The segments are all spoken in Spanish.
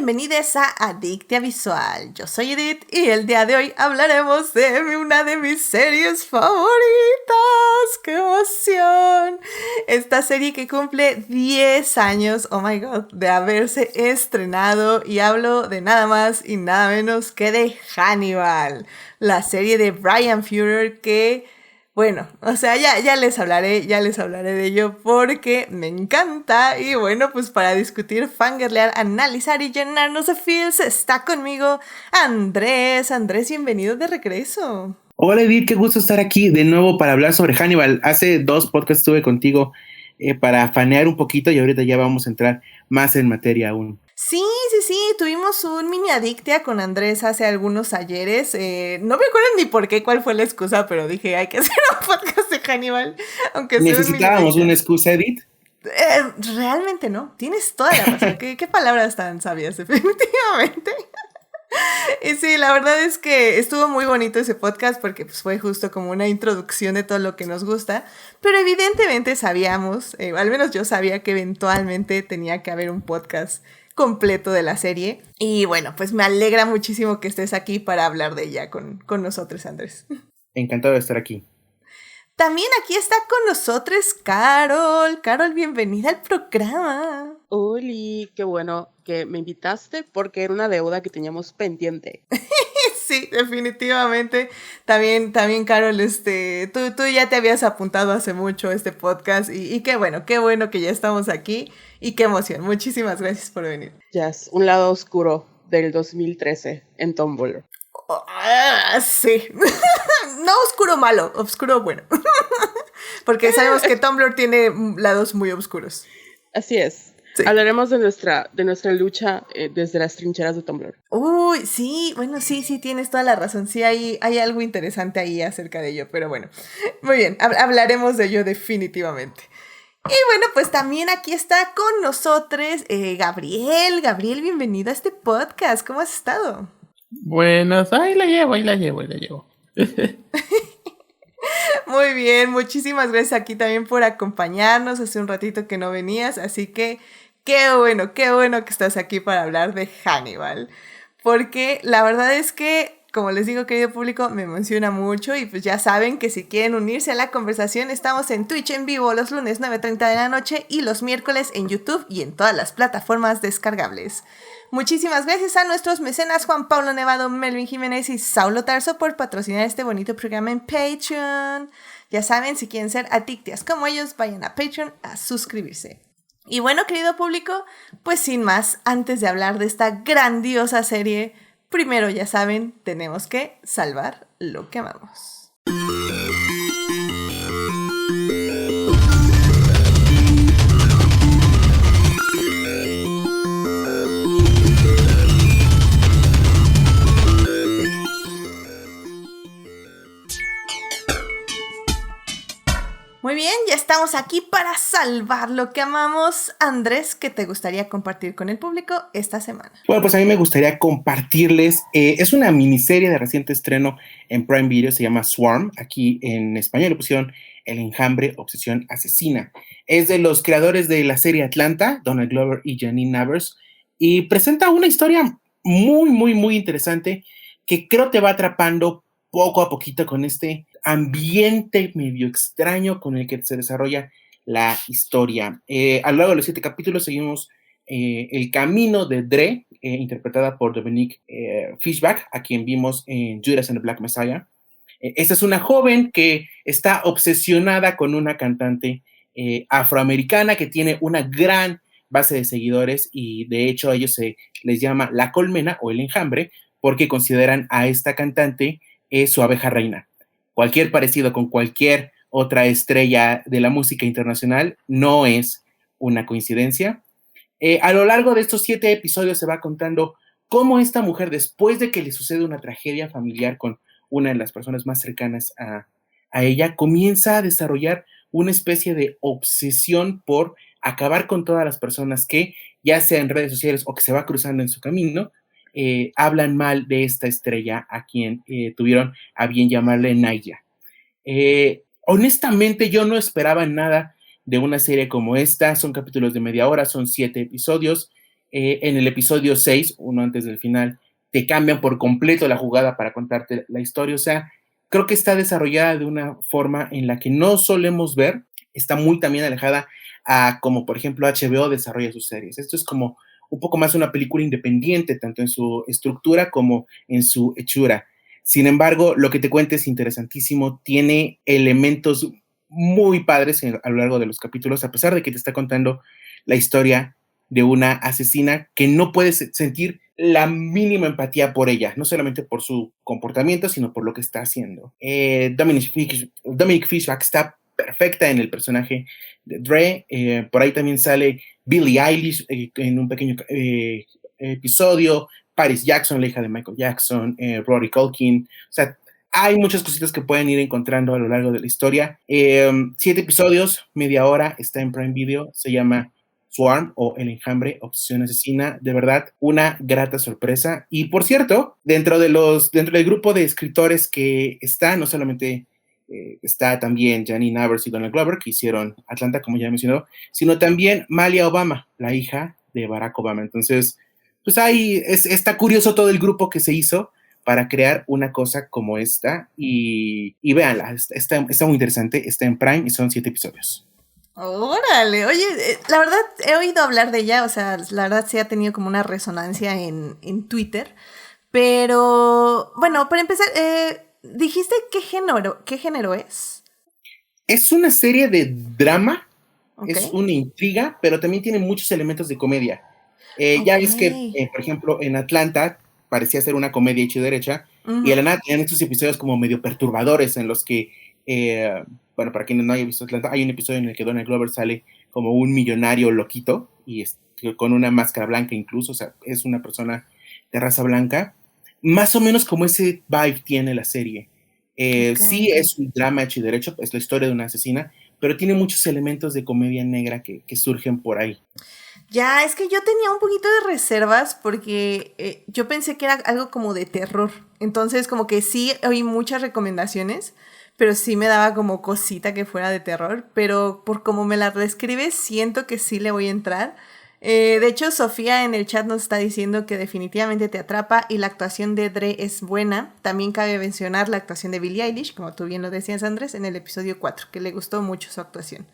bienvenidos a Adictia Visual. Yo soy Edith y el día de hoy hablaremos de una de mis series favoritas. ¡Qué emoción! Esta serie que cumple 10 años, oh my god, de haberse estrenado, y hablo de nada más y nada menos que de Hannibal, la serie de Bryan Fuller que... Bueno, o sea, ya les hablaré de ello porque me encanta. Y bueno, pues para discutir, fangirlear, analizar y llenarnos de feels, está conmigo Andrés. Andrés, bienvenido de regreso. Hola Edith, qué gusto estar aquí de nuevo para hablar sobre Hannibal. Hace 2 podcasts estuve contigo para fanear un poquito y ahorita ya vamos a entrar más en materia aún. Sí, tuvimos un mini adictia con Andrés hace algunos ayeres, no me acuerdo ni por qué, cuál fue la excusa, pero dije, hay que hacer un podcast de Hannibal, aunque sea ¿Necesitábamos una excusa, Edith? Realmente no, tienes toda la razón, ¿Qué palabras tan sabias, definitivamente. Y sí, la verdad es que estuvo muy bonito ese podcast porque pues, fue justo como una introducción de todo lo que nos gusta, pero evidentemente sabíamos, al menos yo sabía que eventualmente tenía que haber un podcast completo de la serie. Y bueno, pues me alegra muchísimo que estés aquí para hablar de ella con nosotros, Andrés. Encantado de estar aquí. También aquí está con nosotros Carol. Carol, bienvenida al programa. Oli, qué bueno que me invitaste porque era una deuda que teníamos pendiente. Sí, definitivamente. También Carol, tú ya te habías apuntado hace mucho a este podcast y qué bueno que ya estamos aquí y qué emoción. Muchísimas gracias por venir. Ya es un lado oscuro del 2013 en Tumblr. Sí. No oscuro malo, oscuro bueno. Porque sabemos que Tumblr tiene lados muy oscuros. Así es. Sí. Hablaremos de nuestra lucha desde las trincheras de Tumblr. Uy, sí, bueno, sí, tienes toda la razón. Sí, hay algo interesante ahí acerca de ello, pero bueno. Muy bien, hablaremos de ello definitivamente. Y bueno, pues también aquí está con nosotros Gabriel. Gabriel, bienvenido a este podcast. ¿Cómo has estado? Buenas, ahí la llevo. Muy bien, muchísimas gracias aquí también por acompañarnos. Hace un ratito que no venías, así que qué bueno que estás aquí para hablar de Hannibal. Porque la verdad es que, como les digo, querido público, me emociona mucho y pues ya saben que si quieren unirse a la conversación, estamos en Twitch en vivo los lunes 9:30 de la noche y los miércoles en YouTube y en todas las plataformas descargables. Muchísimas gracias a nuestros mecenas Juan Pablo Nevado, Melvin Jiménez y Saulo Tarso por patrocinar este bonito programa en Patreon. Ya saben, si quieren ser adictias como ellos, vayan a Patreon a suscribirse. Y bueno, querido público, pues sin más, antes de hablar de esta grandiosa serie, primero ya saben, tenemos que salvar lo que amamos. Muy bien, ya estamos aquí para salvar lo que amamos. Andrés, ¿qué te gustaría compartir con el público esta semana? Bueno, pues a mí me gustaría compartirles, es una miniserie de reciente estreno en Prime Video, se llama Swarm, aquí en español le pusieron El Enjambre, Obsesión Asesina. Es de los creadores de la serie Atlanta, Donald Glover y Janine Navers, y presenta una historia muy interesante que creo te va atrapando poco a poquito con este ambiente medio extraño con el que se desarrolla la historia. A lo largo de los 7 capítulos seguimos el camino de Dre, interpretada por Dominique Fishback, a quien vimos en Judas and the Black Messiah. Esta es una joven que está obsesionada con una cantante afroamericana que tiene una gran base de seguidores y de hecho a ellos se les llama la colmena o el enjambre porque consideran a esta cantante su abeja reina. Cualquier parecido con cualquier otra estrella de la música internacional no es una coincidencia. A lo largo de estos 7 episodios se va contando cómo esta mujer, después de que le sucede una tragedia familiar con una de las personas más cercanas a ella, comienza a desarrollar una especie de obsesión por acabar con todas las personas que, ya sea en redes sociales o que se va cruzando en su camino, hablan mal de esta estrella a quien tuvieron a bien llamarle Naya. Honestamente, yo no esperaba nada de una serie como esta. Son capítulos de media hora, son 7 episodios. en el episodio 6, uno antes del final, te cambian por completo la jugada para contarte la historia. O sea, creo que está desarrollada de una forma en la que no solemos ver, está muy también alejada a como, por ejemplo, HBO desarrolla sus series. Esto es como un poco más una película independiente, tanto en su estructura como en su hechura. Sin embargo, lo que te cuenta es interesantísimo, tiene elementos muy padres a lo largo de los capítulos, a pesar de que te está contando la historia de una asesina que no puedes sentir la mínima empatía por ella, no solamente por su comportamiento, sino por lo que está haciendo. Dominic Fishback está perfecta en el personaje de Dre. Por ahí también sale Billie Eilish en un pequeño episodio, Paris Jackson, la hija de Michael Jackson, Rory Culkin. O sea, hay muchas cositas que pueden ir encontrando a lo largo de la historia. 7 episodios, media hora, está en Prime Video, se llama Swarm o El Enjambre, Obsesión Asesina. De verdad, una grata sorpresa. Y por cierto, dentro del grupo de escritores que está, no solamente está también Janine Avers y Donald Glover, que hicieron Atlanta, como ya mencionó, sino también Malia Obama, la hija de Barack Obama. Entonces, pues ahí está curioso todo el grupo que se hizo para crear una cosa como esta. Y véanla, está muy interesante, está en Prime y son 7 episodios. Órale, oye, la verdad he oído hablar de ella, o sea, la verdad sí ha tenido como una resonancia en Twitter, pero bueno, para empezar, ¿dijiste qué género es? Es una serie de drama, Okay. Es una intriga, pero también tiene muchos elementos de comedia. Ya ves que, por ejemplo, en Atlanta parecía ser una comedia hecha y derecha, y a la nada tenían estos episodios como medio perturbadores en los que, bueno, para quienes no hayan visto Atlanta, hay un episodio en el que Donald Glover sale como un millonario loquito, y con una máscara blanca incluso, o sea, es una persona de raza blanca. Más o menos como ese vibe tiene la serie. Sí, es un drama hecho y derecho, es la historia de una asesina, pero tiene muchos elementos de comedia negra que surgen por ahí. Ya, es que yo tenía un poquito de reservas porque yo pensé que era algo como de terror. Entonces, como que sí oí muchas recomendaciones, pero sí me daba como cosita que fuera de terror. Pero por como me la describes, siento que sí le voy a entrar. De hecho, Sofía en el chat nos está diciendo que definitivamente te atrapa y la actuación de Dre es buena. También cabe mencionar la actuación de Billie Eilish, como tú bien lo decías, Andrés, en el episodio 4, que le gustó mucho su actuación.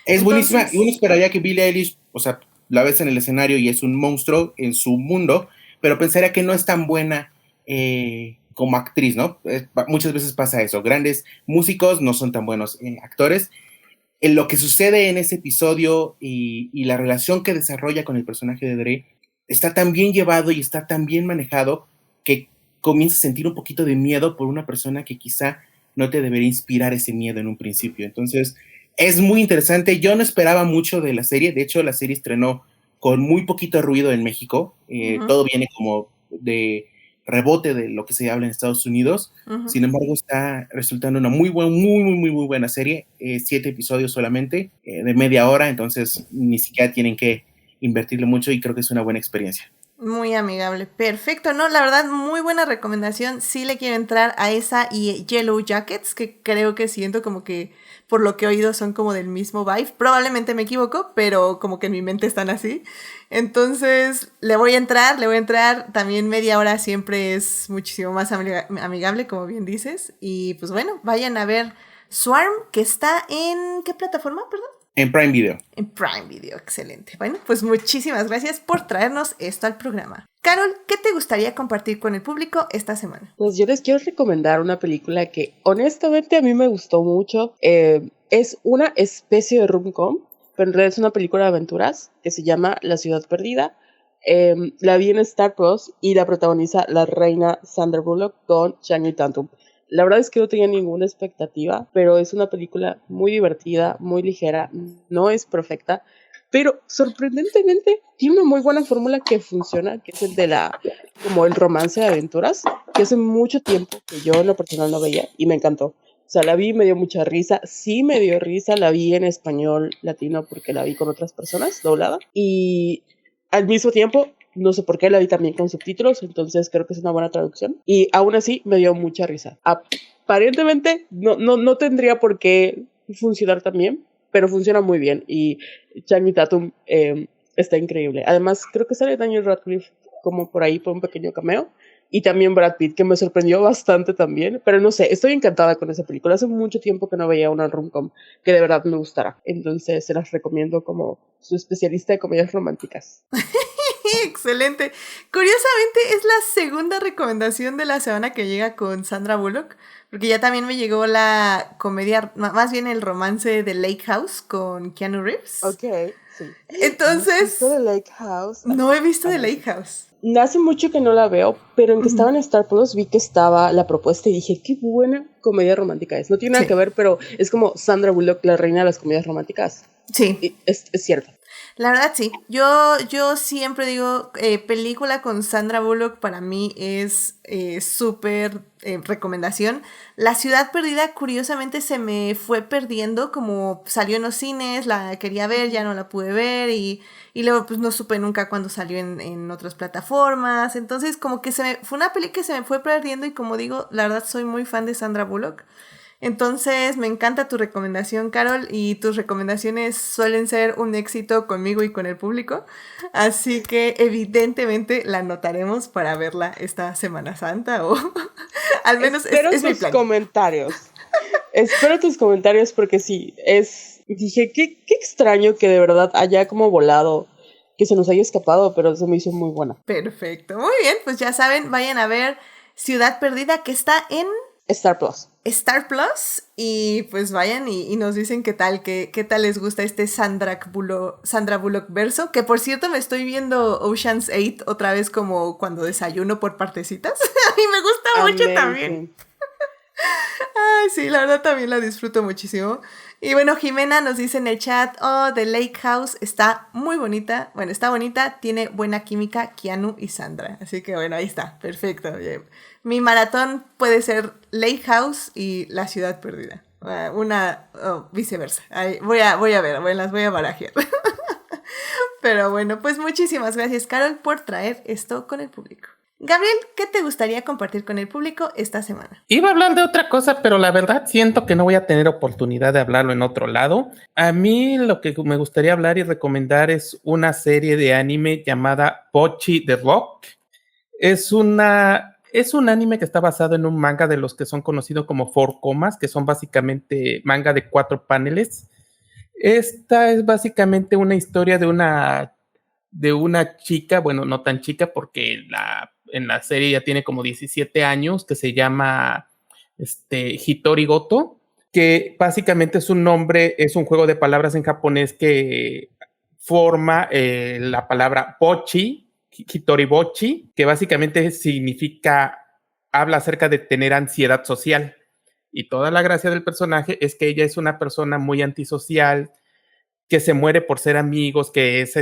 Es buenísima, y uno esperaría que Billie Eilish, o sea, la ves en el escenario y es un monstruo en su mundo, pero pensaría que no es tan buena como actriz, ¿no? Muchas veces pasa eso, grandes músicos no son tan buenos actores. En lo que sucede en ese episodio y la relación que desarrolla con el personaje de Dre está tan bien llevado y está tan bien manejado que comienzas a sentir un poquito de miedo por una persona que quizá no te debería inspirar ese miedo en un principio. Entonces, es muy interesante. Yo no esperaba mucho de la serie. De hecho, la serie estrenó con muy poquito ruido en México. Todo viene como de rebote de lo que se habla en Estados Unidos. Sin embargo, está resultando una muy buena serie. 7 episodios solamente, de media hora. Entonces, ni siquiera tienen que invertirle mucho y creo que es una buena experiencia. Muy amigable, perfecto, no, la verdad, muy buena recomendación, sí le quiero entrar a esa y Yellow Jackets, que creo que siento como que, por lo que he oído, son como del mismo vibe, probablemente me equivoco, pero como que en mi mente están así, entonces le voy a entrar, también media hora siempre es muchísimo más amigable, como bien dices, y pues bueno, vayan a ver Swarm, que está en, ¿qué plataforma, perdón? En Prime Video. En Prime Video, excelente. Bueno, pues muchísimas gracias por traernos esto al programa. Carol, ¿qué te gustaría compartir con el público esta semana? Pues yo les quiero recomendar una película que honestamente a mí me gustó mucho. Es una especie de rom-com, pero en realidad es una película de aventuras que se llama La Ciudad Perdida. La vi en Star Plus y la protagoniza la reina Sandra Bullock con Channing Tatum. La verdad es que no tenía ninguna expectativa, pero es una película muy divertida, muy ligera, no es perfecta, pero sorprendentemente tiene una muy buena fórmula que funciona, que es como el romance de aventuras, que hace mucho tiempo que yo en lo personal no veía y me encantó. O sea, la vi, me dio mucha risa, sí me dio risa, la vi en español latino porque la vi con otras personas, doblada, y al mismo tiempo no sé por qué la vi también con subtítulos, entonces creo que es una buena traducción. Y aún así me dio mucha risa. Aparentemente no tendría por qué funcionar tan bien, pero funciona muy bien. Y Channing Tatum Está increíble. Además, creo que sale Daniel Radcliffe como por ahí por un pequeño cameo. Y también Brad Pitt, que me sorprendió bastante también. Pero no sé, estoy encantada con esa película. Hace mucho tiempo que no veía una rom-com que de verdad me gustara. Entonces se las recomiendo como su especialista de comedias románticas. Excelente. Curiosamente es la segunda recomendación de la semana que llega con Sandra Bullock, porque ya también me llegó la comedia, más bien el romance de Lake House con Keanu Reeves. Ok, sí. Entonces, ¿No has visto The Lake House? No he visto The Lake House. Hace mucho que no la veo, pero en que estaba en Star Plus vi que estaba la propuesta y dije, qué buena comedia romántica es. No tiene nada que ver, pero es como Sandra Bullock, la reina de las comedias románticas. Sí. Y es cierto. La verdad sí, yo siempre digo, película con Sandra Bullock para mí es súper recomendación. La Ciudad Perdida curiosamente se me fue perdiendo, como salió en los cines, la quería ver, ya no la pude ver y luego pues no supe nunca cuándo salió en otras plataformas. Entonces como que fue una peli que se me fue perdiendo y como digo, la verdad soy muy fan de Sandra Bullock. Entonces me encanta tu recomendación, Carol, y tus recomendaciones suelen ser un éxito conmigo y con el público, así que evidentemente la anotaremos para verla esta Semana Santa o al menos Espero es mi tus plan. Comentarios. Espero tus comentarios porque sí, dije, qué extraño que de verdad haya como volado, que se nos haya escapado, pero se me hizo muy buena. Perfecto, muy bien, pues ya saben, vayan a ver Ciudad Perdida, que está en Star Plus. Star Plus, y pues vayan y nos dicen qué tal les gusta este Sandra Bullock verso, que por cierto me estoy viendo Ocean's 8 otra vez como cuando desayuno por partecitas. A mí me gusta mucho también. Ay, sí, la verdad también la disfruto muchísimo. Y bueno, Jimena nos dice en el chat, The Lake House está muy bonita. Bueno, está bonita, tiene buena química Keanu y Sandra. Así que bueno, ahí está, perfecto. Mi maratón puede ser Lake House y La Ciudad Perdida. Viceversa. Voy a ver, las voy a barajear. Pero bueno, pues muchísimas gracias, Carol, por traer esto con el público. Gabriel, ¿qué te gustaría compartir con el público esta semana? Iba a hablar de otra cosa, pero la verdad siento que no voy a tener oportunidad de hablarlo en otro lado. A mí lo que me gustaría hablar y recomendar es una serie de anime llamada Bocchi the Rock. Es un anime que está basado en un manga de los que son conocidos como 4 comas, que son básicamente manga de 4 paneles. Esta es básicamente una historia de una chica, bueno, no tan chica porque en la serie ya tiene como 17 años, que se llama Hitori Goto, que básicamente es un nombre, es un juego de palabras en japonés que forma la palabra bochi, Hitori bochi, que básicamente habla acerca de tener ansiedad social. Y toda la gracia del personaje es que ella es una persona muy antisocial, que se muere por ser amigos, que es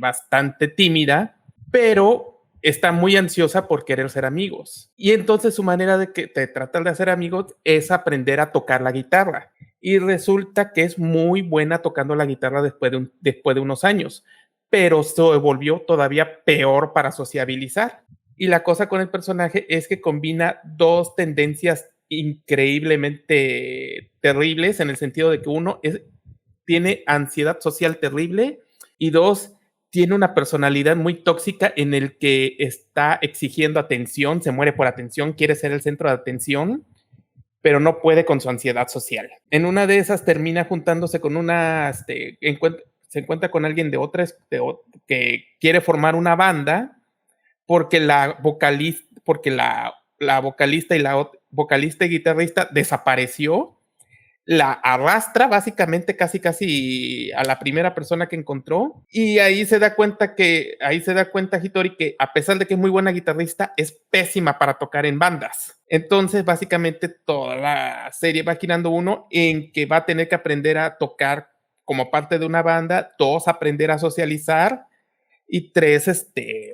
bastante tímida, pero está muy ansiosa por querer ser amigos. Y entonces su manera de tratar de hacer amigos es aprender a tocar la guitarra. Y resulta que es muy buena tocando la guitarra después de unos años, pero se volvió todavía peor para sociabilizar. Y la cosa con el personaje es que combina dos tendencias increíblemente terribles, en el sentido de que uno tiene ansiedad social terrible y 2, tiene una personalidad muy tóxica en el que está exigiendo atención, se muere por atención, quiere ser el centro de atención, pero no puede con su ansiedad social. En una de esas termina juntándose con se encuentra con alguien de otra que quiere formar una banda porque la vocalista y guitarrista desapareció. La arrastra básicamente casi a la primera persona que encontró, y ahí se da cuenta Hitori que a pesar de que es muy buena guitarrista, es pésima para tocar en bandas. Entonces básicamente toda la serie va girando uno en que va a tener que aprender a tocar como parte de una banda, 2, aprender a socializar, y 3,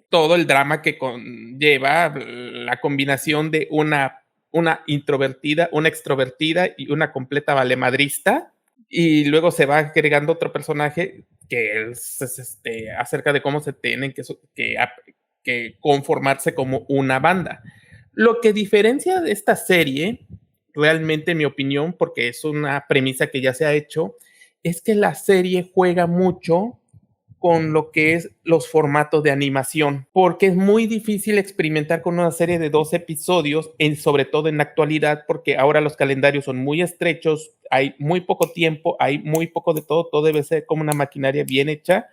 todo el drama que conlleva la combinación de una introvertida, una extrovertida y una completa valemadrista. Y luego se va agregando otro personaje que es acerca de cómo se tienen que conformarse como una banda. Lo que diferencia de esta serie, realmente en mi opinión, porque es una premisa que ya se ha hecho, es que la serie juega mucho con lo que es los formatos de animación, porque es muy difícil experimentar con una serie de 12 episodios, sobre todo en la actualidad, porque ahora los calendarios son muy estrechos, hay muy poco tiempo, hay muy poco de todo, todo debe ser como una maquinaria bien hecha,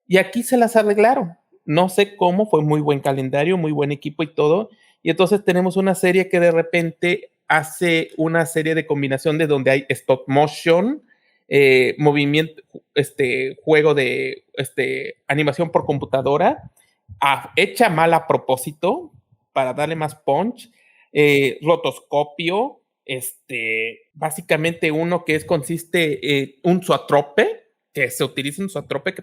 y aquí se las arreglaron. No sé cómo, fue muy buen calendario, muy buen equipo y todo, y entonces tenemos una serie que de repente hace una serie de combinación de donde hay stop motion, movimiento, juego de animación por computadora, hecha mal a propósito para darle más punch, rotoscopio, básicamente uno que consiste un zoetrope, que se utiliza un zoetrope que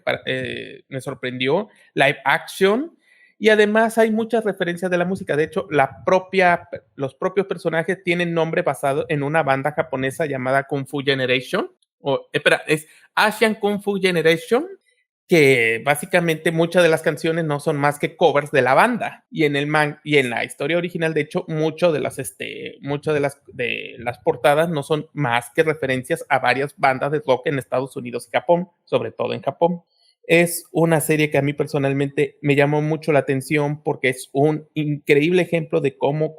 me sorprendió, live action, y además hay muchas referencias de la música. De hecho, los propios personajes tienen nombre basado en una banda japonesa llamada Kung Fu Generation, es Asian Kung Fu Generation, que básicamente muchas de las canciones no son más que covers de la banda. Y en la historia original, de hecho, muchas de las portadas no son más que referencias a varias bandas de rock en Estados Unidos y Japón, sobre todo en Japón. Es una serie que a mí personalmente me llamó mucho la atención porque es un increíble ejemplo de cómo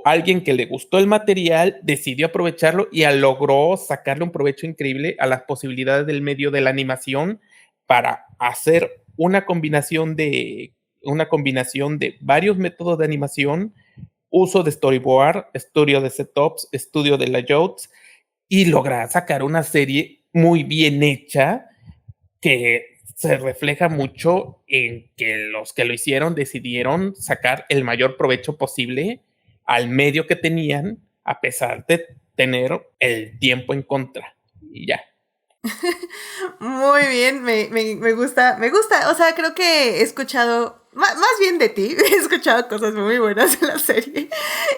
alguien que le gustó el material decidió aprovecharlo y logró sacarle un provecho increíble a las posibilidades del medio de la animación para hacer una combinación de varios métodos de animación, uso de storyboard, estudio de setups, estudio de layouts, y lograr sacar una serie muy bien hecha que se refleja mucho en que los que lo hicieron decidieron sacar el mayor provecho posible al medio que tenían, a pesar de tener el tiempo en contra. Y ya. Muy bien, me gusta, o sea, creo que he escuchado, más bien de ti, he escuchado cosas muy buenas de la serie.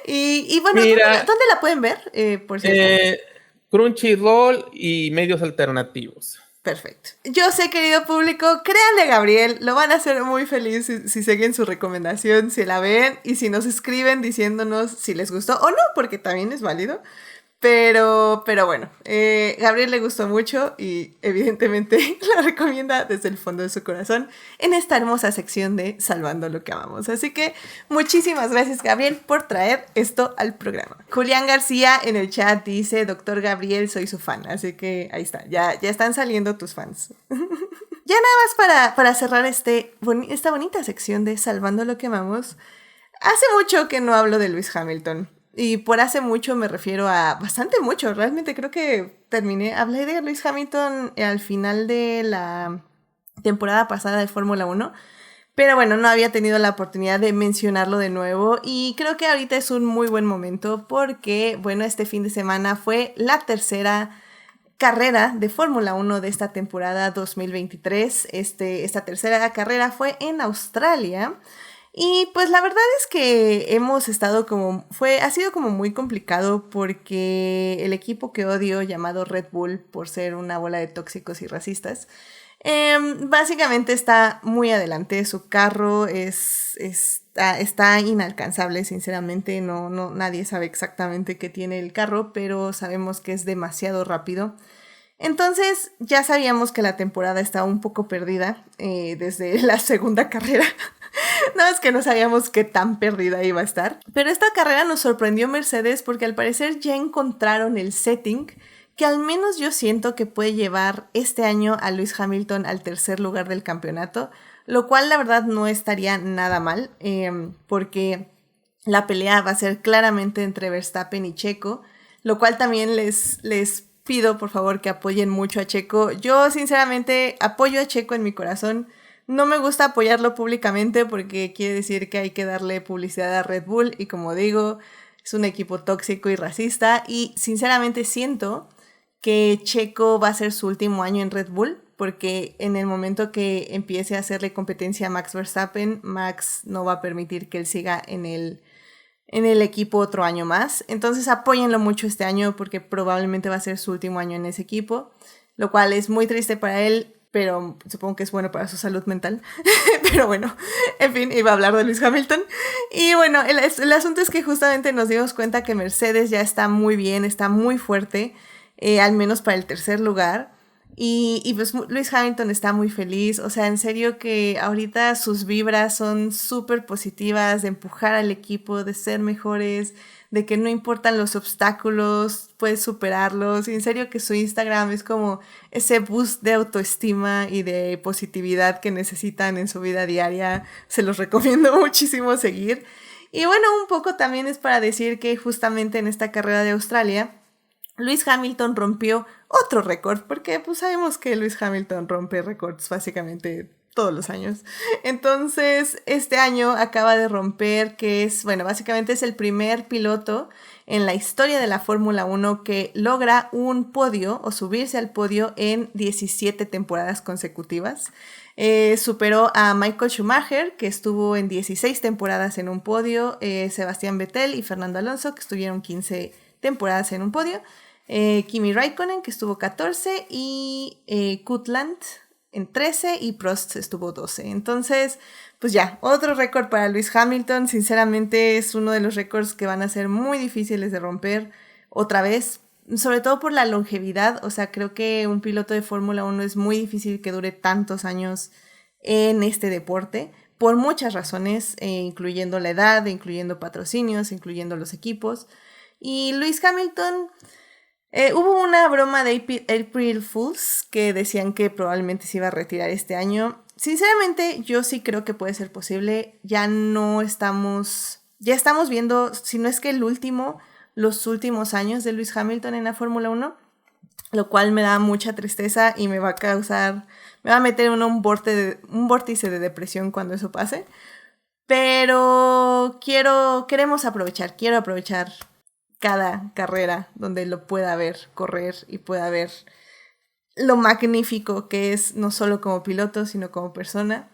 Y bueno, Mira, ¿dónde la pueden ver? Por cierto. Crunchyroll y medios alternativos. Perfecto. Yo sé, querido público, créanle a Gabriel, lo van a hacer muy feliz si siguen su recomendación, si la ven y si nos escriben diciéndonos si les gustó o no, porque también es válido. Pero bueno, Gabriel le gustó mucho y evidentemente la recomienda desde el fondo de su corazón en esta hermosa sección de Salvando lo que amamos. Así que muchísimas gracias, Gabriel, por traer esto al programa. Julián García en el chat dice: Doctor Gabriel, soy su fan. Así que ahí está, ya están saliendo tus fans. Ya nada más para cerrar esta bonita sección de Salvando lo que amamos. Hace mucho que no hablo de Lewis Hamilton. Y por hace mucho me refiero a bastante mucho. Realmente creo que hablé de Lewis Hamilton al final de la temporada pasada de Fórmula 1. Pero bueno, no había tenido la oportunidad de mencionarlo de nuevo. Y creo que ahorita es un muy buen momento porque, bueno, este fin de semana fue la tercera carrera de Fórmula 1 de esta temporada 2023. Esta tercera carrera fue en Australia. Y pues la verdad es que ha sido como muy complicado porque el equipo que odio, llamado Red Bull, por ser una bola de tóxicos y racistas, básicamente está muy adelante. Su carro está inalcanzable, sinceramente. Nadie sabe exactamente qué tiene el carro, pero sabemos que es demasiado rápido. Entonces ya sabíamos que la temporada estaba un poco perdida desde la segunda carrera. No, es que no sabíamos qué tan perdida iba a estar. Pero esta carrera nos sorprendió Mercedes porque al parecer ya encontraron el setting que al menos yo siento que puede llevar este año a Lewis Hamilton al tercer lugar del campeonato, lo cual la verdad no estaría nada mal, porque la pelea va a ser claramente entre Verstappen y Checo, lo cual también les pido por favor que apoyen mucho a Checo. Yo sinceramente apoyo a Checo en mi corazón. No me gusta apoyarlo públicamente porque quiere decir que hay que darle publicidad a Red Bull y, como digo, es un equipo tóxico y racista, y sinceramente siento que Checo va a ser su último año en Red Bull porque en el momento que empiece a hacerle competencia a Max Verstappen, Max no va a permitir que él siga en el equipo otro año más. Entonces apóyenlo mucho este año porque probablemente va a ser su último año en ese equipo, lo cual es muy triste para él, pero supongo que es bueno para su salud mental. Pero bueno, en fin, iba a hablar de Lewis Hamilton. Y bueno, el asunto es que justamente nos dimos cuenta que Mercedes ya está muy bien, está muy fuerte, al menos para el tercer lugar. Y pues Lewis Hamilton está muy feliz, o sea, en serio que ahorita sus vibras son súper positivas, de empujar al equipo, de ser mejores, de que no importan los obstáculos, puedes superarlos, y en serio que su Instagram es como ese boost de autoestima y de positividad que necesitan en su vida diaria, se los recomiendo muchísimo seguir. Y bueno, un poco también es para decir que justamente en esta carrera de Australia, Lewis Hamilton rompió otro récord, porque pues sabemos que Lewis Hamilton rompe récords básicamente todos los años. Entonces, este año acaba de romper, que es, bueno, básicamente es el primer piloto en la historia de la Fórmula 1 que logra un podio o subirse al podio en 17 temporadas consecutivas. Superó a Michael Schumacher, que estuvo en 16 temporadas en un podio, Sebastián Vettel y Fernando Alonso, que estuvieron 15 temporadas en un podio, Kimi Raikkonen, que estuvo 14, y Kutland en 13, y Prost estuvo 12. Entonces, pues ya, otro récord para Lewis Hamilton. Sinceramente es uno de los récords que van a ser muy difíciles de romper otra vez, sobre todo por la longevidad. O sea, creo que un piloto de Fórmula 1 es muy difícil que dure tantos años en este deporte, por muchas razones, incluyendo la edad, incluyendo patrocinios, incluyendo los equipos. Y Lewis Hamilton, hubo una broma de April Fools que decían que probablemente se iba a retirar este año. Sinceramente, yo sí creo que puede ser posible. Ya estamos viendo, si no es que los últimos años de Lewis Hamilton en la Fórmula 1, lo cual me da mucha tristeza y me va a meter en un vórtice de depresión cuando eso pase. Pero quiero aprovechar cada carrera donde lo pueda ver correr y pueda ver lo magnífico que es, no solo como piloto, sino como persona.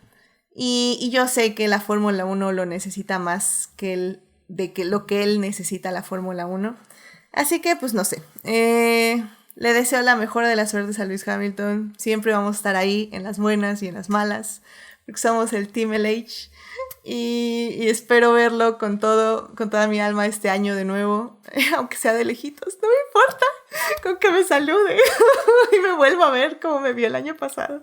Y yo sé que la Fórmula 1 lo necesita más que lo que él necesita la Fórmula 1. Así que, pues no sé. Le deseo la mejor de las suertes a Lewis Hamilton. Siempre vamos a estar ahí en las buenas y en las malas, porque somos el Team LH. Y espero verlo con toda mi alma este año de nuevo, aunque sea de lejitos, no me importa, con que me salude y me vuelva a ver como me vio el año pasado.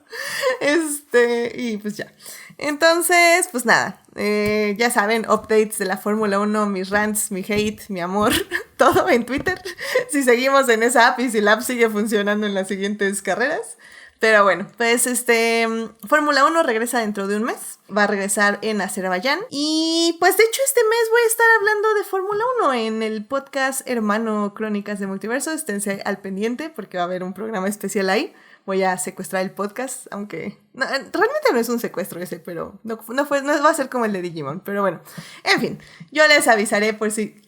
Y pues ya. Entonces, pues nada, ya saben, updates de la Fórmula 1, mis rants, mi hate, mi amor, todo en Twitter, si seguimos en esa app y si la app sigue funcionando en las siguientes carreras. Pero bueno, pues Fórmula 1 regresa dentro de un mes. Va a regresar en Azerbaiyán. Y pues de hecho este mes voy a estar hablando de Fórmula 1 en el podcast hermano Crónicas de Multiverso. Esténse al pendiente porque va a haber un programa especial ahí. Voy a secuestrar el podcast, aunque realmente no es un secuestro ese, pero no va a ser como el de Digimon. Pero bueno, en fin, yo les avisaré por si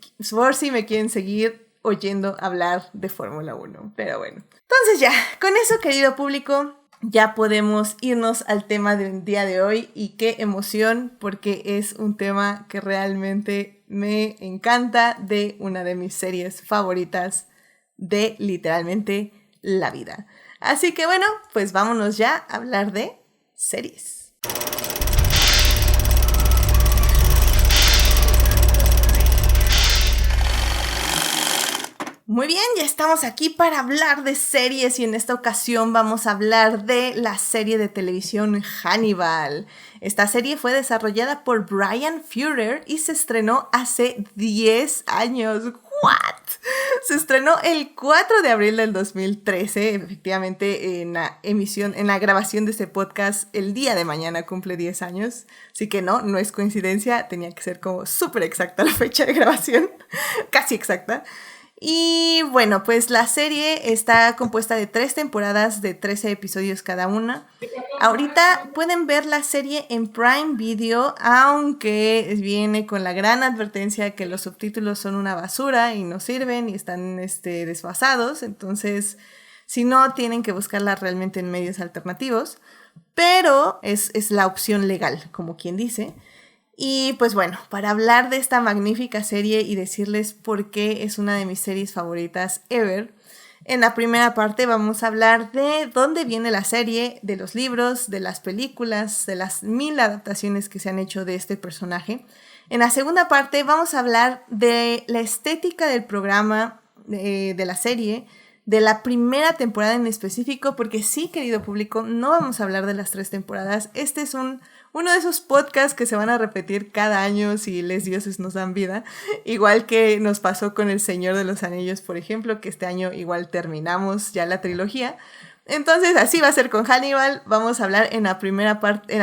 me quieren seguir oyendo hablar de Fórmula 1. Pero bueno. Entonces ya, con eso, querido público, ya podemos irnos al tema del día de hoy. Y qué emoción, porque es un tema que realmente me encanta, de una de mis series favoritas de literalmente la vida. Así que bueno, pues vámonos ya a hablar de series. Muy bien, ya estamos aquí para hablar de series y en esta ocasión vamos a hablar de la serie de televisión Hannibal. Esta serie fue desarrollada por Bryan Fuller y se estrenó hace 10 años. ¿What? Se estrenó el 4 de abril del 2013, efectivamente en la grabación de este podcast el día de mañana cumple 10 años, así que no es coincidencia, tenía que ser como súper exacta la fecha de grabación, casi exacta. Y bueno, pues la serie está compuesta de 3 temporadas de 13 episodios cada una. Ahorita pueden ver la serie en Prime Video, aunque viene con la gran advertencia que los subtítulos son una basura y no sirven y están desfasados. Entonces, si no, tienen que buscarla realmente en medios alternativos. Pero es la opción legal, como quien dice. Y pues bueno, para hablar de esta magnífica serie y decirles por qué es una de mis series favoritas ever, en la primera parte vamos a hablar de dónde viene la serie, de los libros, de las películas, de las 1000 adaptaciones que se han hecho de este personaje. En la segunda parte vamos a hablar de la estética del programa, de la serie, de la primera temporada en específico, porque sí, querido público, no vamos a hablar de las 3 temporadas. Este es uno de esos podcasts que se van a repetir cada año si les dioses nos dan vida, igual que nos pasó con El Señor de los Anillos, por ejemplo, que este año igual terminamos ya la trilogía. Entonces así va a ser con Hannibal. Vamos a hablar en la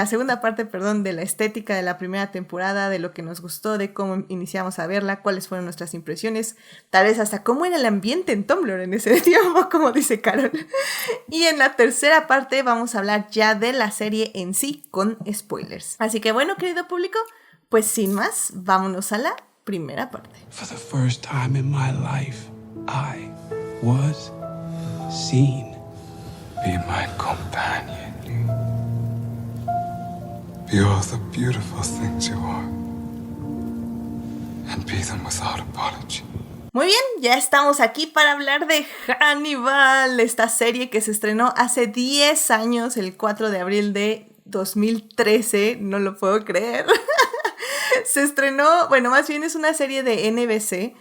segunda parte, de la estética de la primera temporada, de lo que nos gustó, de cómo iniciamos a verla, cuáles fueron nuestras impresiones, tal vez hasta cómo era el ambiente en Tumblr en ese tiempo, como dice Carol. Y en la tercera parte vamos a hablar ya de la serie en sí, con spoilers. Así que bueno, querido público, pues sin más, vámonos a la primera parte. For the first time in my life, I was seen. Be my companion. Be all the beautiful things you are. And be them without apology. Muy bien, ya estamos aquí para hablar de Hannibal, esta serie que se estrenó hace 10 años, el 4 de abril de 2013, no lo puedo creer. Se estrenó, bueno, más bien es una serie de NBC.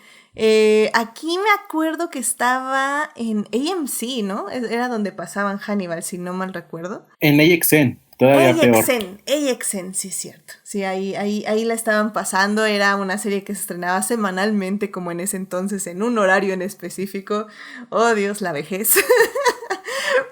Aquí me acuerdo que estaba en AMC, ¿no? Era donde pasaban Hannibal, si no mal recuerdo. En AXN, todavía peor. AXN, sí es cierto. Sí, ahí la estaban pasando. Era una serie que se estrenaba semanalmente, como en ese entonces, en un horario en específico. Oh, Dios, la vejez.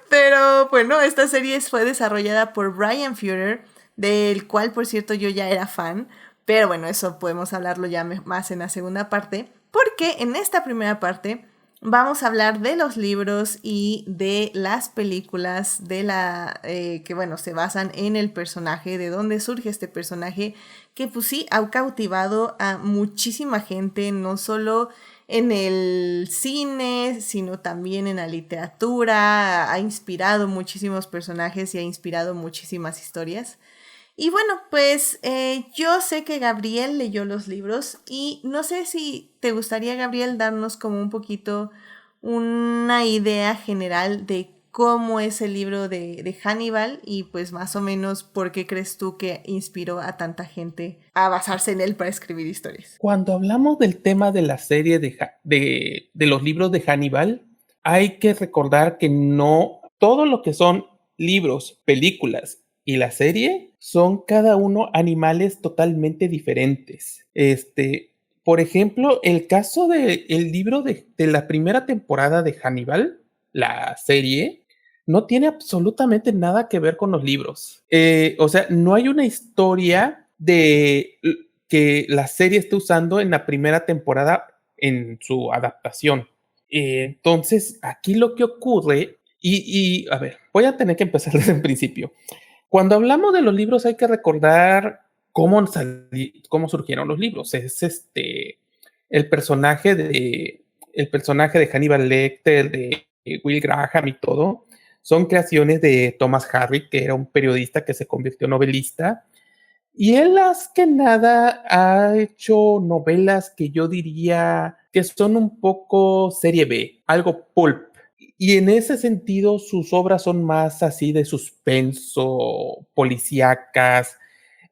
Pero bueno, esta serie fue desarrollada por Bryan Fuller, del cual, por cierto, yo ya era fan. Pero bueno, eso podemos hablarlo ya más en la segunda parte. Porque en esta primera parte vamos a hablar de los libros y de las películas que bueno, se basan en el personaje, de dónde surge este personaje, que pues sí, ha cautivado a muchísima gente, no solo en el cine, sino también en la literatura, ha inspirado muchísimos personajes y ha inspirado muchísimas historias. Y bueno, pues yo sé que Gabriel leyó los libros y no sé si te gustaría, Gabriel, darnos como un poquito una idea general de cómo es el libro de Hannibal y pues más o menos por qué crees tú que inspiró a tanta gente a basarse en él para escribir historias. Cuando hablamos del tema de la serie de los libros de Hannibal, hay que recordar que no todo lo que son libros, películas y la serie son cada uno animales totalmente diferentes. Por ejemplo, el caso del libro de la primera temporada de Hannibal, la serie, no tiene absolutamente nada que ver con los libros. O sea, no hay una historia de que la serie esté usando en la primera temporada en su adaptación. Entonces, aquí lo que ocurre, y a ver, voy a tener que empezar desde el principio. Cuando hablamos de los libros hay que recordar cómo surgieron los libros. Es el personaje de Hannibal Lecter, de Will Graham y todo, son creaciones de Thomas Harris, que era un periodista que se convirtió en novelista. Y él, más que nada, ha hecho novelas que yo diría que son un poco serie B, algo pulp. Y en ese sentido, sus obras son más así de suspenso, policíacas,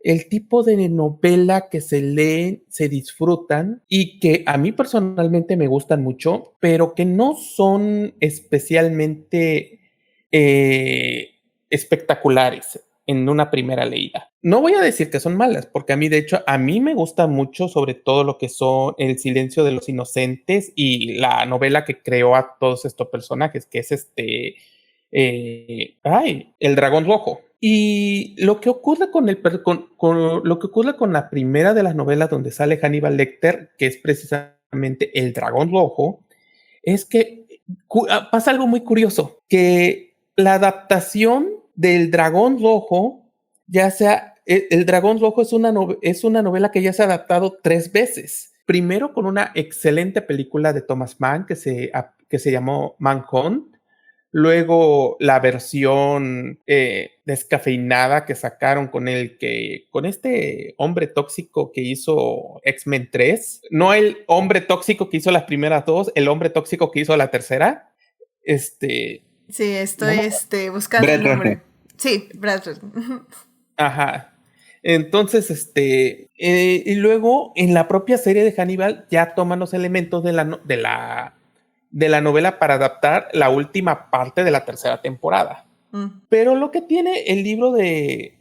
el tipo de novela que se leen, se disfrutan y que a mí personalmente me gustan mucho, pero que no son especialmente espectaculares en una primera leída. No voy a decir que son malas, porque a mí, de hecho, a mí me gusta mucho sobre todo lo que son El silencio de los inocentes y la novela que creó a todos estos personajes, que es El dragón rojo. Y lo que ocurre con lo que ocurre con la primera de las novelas donde sale Hannibal Lecter, que es precisamente El dragón rojo, es que pasa algo muy curioso, que la adaptación del dragón rojo, ya sea, el dragón rojo es una novela que ya se ha adaptado 3 veces. Primero con una excelente película de Thomas Mann que se llamó Manhunt. Luego la versión descafeinada que sacaron con este hombre tóxico que hizo X-Men 3. No el hombre tóxico que hizo las primeras 2, el hombre tóxico que hizo la tercera. Sí, estoy buscando Brad el nombre. Ratner. Sí, Brad Ratner. Ajá. Entonces, y luego en la propia serie de Hannibal ya toman los elementos de la de la novela para adaptar la última parte de la tercera temporada. Pero lo que tiene el libro de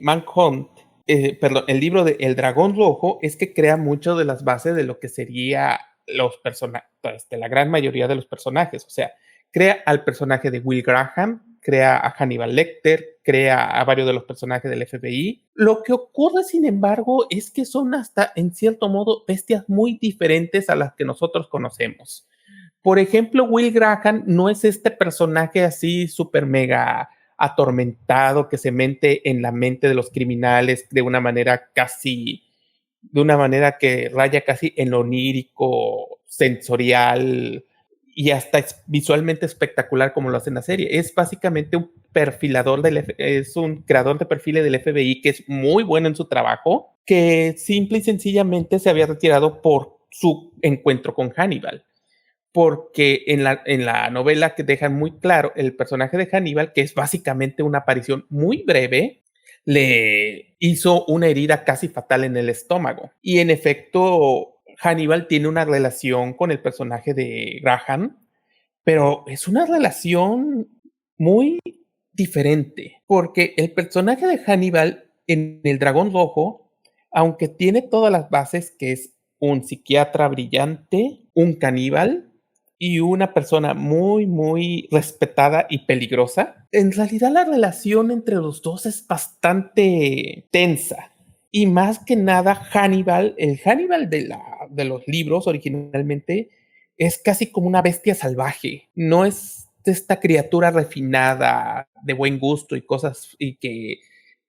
Manhunt, el libro de El Dragón Rojo, es que crea mucho de las bases de lo que sería los personajes, la gran mayoría de los personajes. O sea, crea al personaje de Will Graham, crea a Hannibal Lecter, crea a varios de los personajes del FBI. Lo que ocurre, sin embargo, es que son hasta, en cierto modo, bestias muy diferentes a las que nosotros conocemos. Por ejemplo, Will Graham no es este personaje así súper mega atormentado que se mete en la mente de los criminales de una manera que raya casi en lo onírico, sensorial y hasta visualmente espectacular como lo hace en la serie. Es básicamente un es un creador de perfiles del FBI que es muy bueno en su trabajo, que simple y sencillamente se había retirado por su encuentro con Hannibal. Porque en la novela que dejan muy claro el personaje de Hannibal, que es básicamente una aparición muy breve, le hizo una herida casi fatal en el estómago. Y en efecto, Hannibal tiene una relación con el personaje de Graham, pero es una relación muy diferente, porque el personaje de Hannibal en El Dragón Rojo, aunque tiene todas las bases, que es un psiquiatra brillante, un caníbal y una persona muy, muy respetada y peligrosa, en realidad la relación entre los dos es bastante tensa. Y más que nada, el Hannibal de los libros originalmente es casi como una bestia salvaje. No es esta criatura refinada, de buen gusto y cosas, y que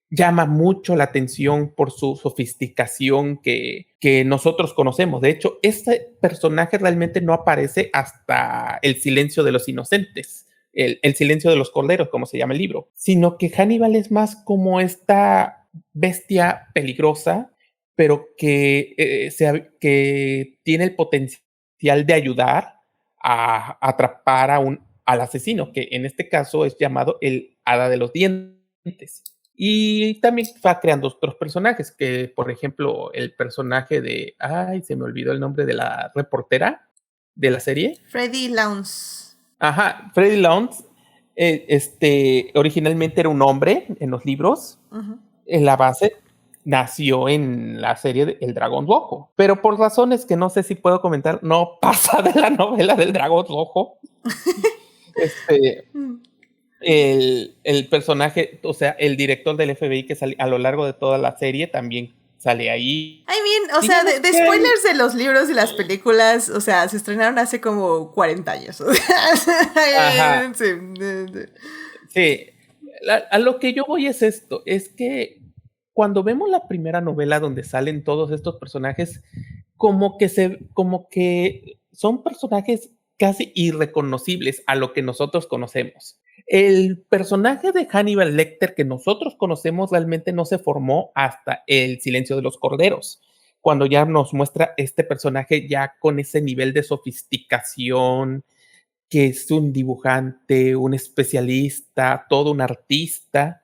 llama mucho la atención por su sofisticación que nosotros conocemos. De hecho, este personaje realmente no aparece hasta El silencio de los inocentes, el silencio de los corderos, como se llama el libro, sino que Hannibal es más como esta bestia peligrosa, pero que tiene el potencial de ayudar a atrapar al asesino, que en este caso es llamado el Hada de los Dientes. Y también va creando otros personajes, que por ejemplo el personaje de, se me olvidó el nombre de la reportera de la serie. Freddie Lounds. Ajá, Freddie Lounds, originalmente era un hombre en los libros. En la base nació en la serie de El Dragón Rojo, pero por razones que no sé si puedo comentar, no pasa de la novela del Dragón Rojo. El personaje, o sea, el director del FBI que sale a lo largo de toda la serie también sale ahí. O sea, de spoilers de los libros y las películas, o sea, se estrenaron hace como 40 años. Ajá. Sí. A lo que yo voy es esto, es que cuando vemos la primera novela donde salen todos estos personajes, como que son personajes casi irreconocibles a lo que nosotros conocemos. El personaje de Hannibal Lecter que nosotros conocemos realmente no se formó hasta El silencio de los corderos, cuando ya nos muestra este personaje ya con ese nivel de sofisticación, que es un dibujante, un especialista, todo un artista.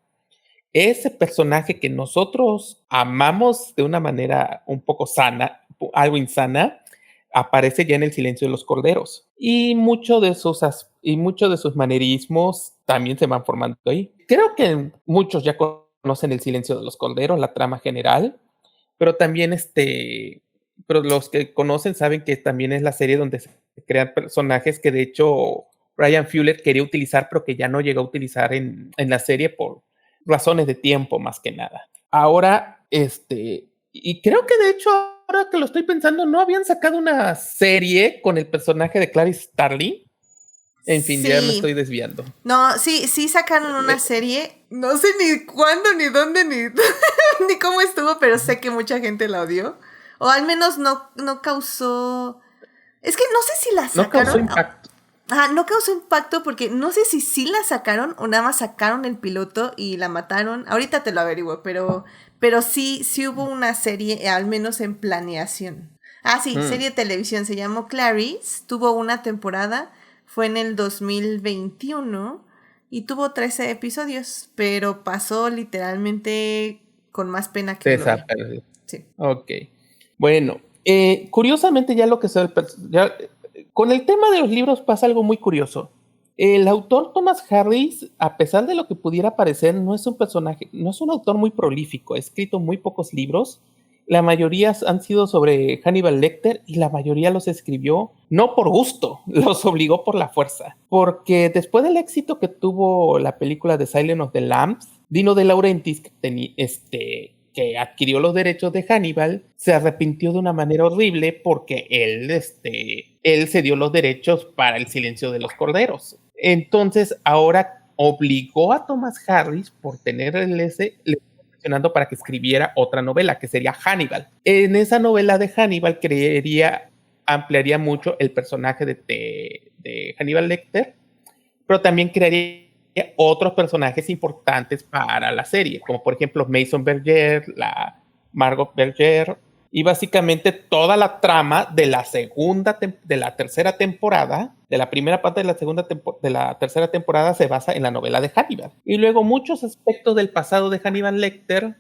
Ese personaje que nosotros amamos de una manera un poco sana, algo insana, aparece ya en El silencio de los corderos. Y muchos de sus manerismos también se van formando ahí. Creo que muchos ya conocen El silencio de los corderos, la trama general, pero también pero los que conocen saben que también es la serie donde se crean personajes que de hecho Bryan Fuller quería utilizar, pero que ya no llegó a utilizar en la serie por razones de tiempo más que nada. Ahora, y creo que de hecho, ahora que lo estoy pensando, ¿no habían sacado una serie con el personaje de Clarice Starling? En fin, ya me estoy desviando. No, sí sacaron una serie. No sé ni cuándo, ni dónde, ni cómo estuvo, pero sé que mucha gente la odió. O al menos no causó... Es que no sé si la sacaron. No causó impacto. No causó impacto porque no sé si sí la sacaron o nada más sacaron el piloto y la mataron. Ahorita te lo averiguo, pero sí hubo una serie, al menos en planeación. Serie de televisión, se llamó Clarice, tuvo una temporada, fue en el 2021 y tuvo 13 episodios, pero pasó literalmente con más pena que gloria. Sí. Ok. Bueno, curiosamente ya lo que con el tema de los libros pasa algo muy curioso. El autor Thomas Harris, a pesar de lo que pudiera parecer, no es un autor muy prolífico, ha escrito muy pocos libros. La mayoría han sido sobre Hannibal Lecter y la mayoría los escribió no por gusto, los obligó por la fuerza. Porque después del éxito que tuvo la película de Silence of the Lambs, Dino De Laurentiis, que adquirió los derechos de Hannibal, se arrepintió de una manera horrible porque él cedió los derechos para El silencio de los corderos. Entonces ahora obligó a Thomas Harris por tener presionando para que escribiera otra novela, que sería Hannibal. En esa novela de Hannibal ampliaría mucho el personaje de Hannibal Lecter, pero también crearía otros personajes importantes para la serie, como por ejemplo Mason Berger, la Margot Berger, y básicamente toda la trama de la tercera temporada, de la primera parte de la tercera temporada se basa en la novela de Hannibal. Y luego muchos aspectos del pasado de Hannibal Lecter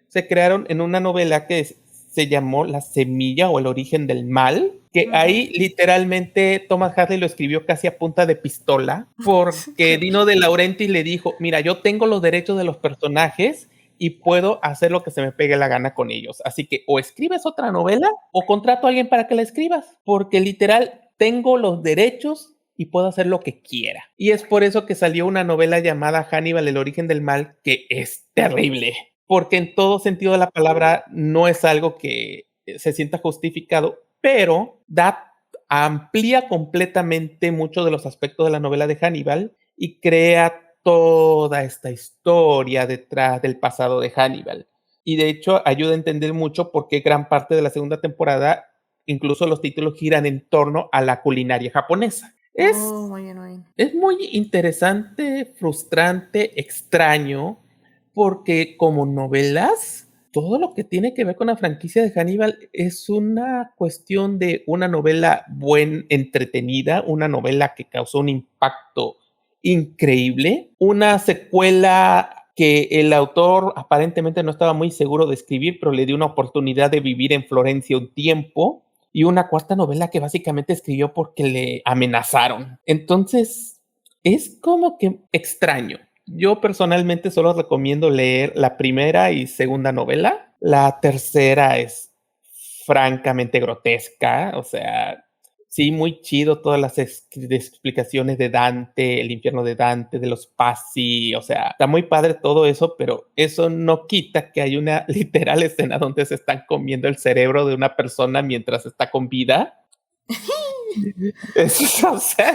se crearon en una novela que se llamó La semilla o el origen del mal, que ahí literalmente Thomas Hardy lo escribió casi a punta de pistola, porque Dino De Laurentiis le dijo, mira, yo tengo los derechos de los personajes y puedo hacer lo que se me pegue la gana con ellos. Así que o escribes otra novela o contrato a alguien para que la escribas, porque literal tengo los derechos y puedo hacer lo que quiera. Y es por eso que salió una novela llamada Hannibal, el origen del mal, que es terrible, porque en todo sentido de la palabra no es algo que se sienta justificado, pero amplía completamente muchos de los aspectos de la novela de Hannibal y crea toda esta historia detrás del pasado de Hannibal. Y de hecho ayuda a entender mucho por qué gran parte de la segunda temporada, incluso los títulos giran en torno a la culinaria japonesa. Es muy interesante, frustrante, extraño, porque como novelas, todo lo que tiene que ver con la franquicia de Hannibal es una cuestión de una novela entretenida, una novela que causó un impacto increíble, una secuela que el autor aparentemente no estaba muy seguro de escribir, pero le dio una oportunidad de vivir en Florencia un tiempo, y una cuarta novela que básicamente escribió porque le amenazaron. Entonces, es como que extraño. Yo personalmente solo recomiendo leer la primera y segunda novela. La tercera es francamente grotesca, o sea, sí, muy chido todas las explicaciones de Dante, el infierno de Dante, de los Pazzi, o sea, está muy padre todo eso, pero eso no quita que hay una literal escena donde se están comiendo el cerebro de una persona mientras está con vida. Eso, o sea,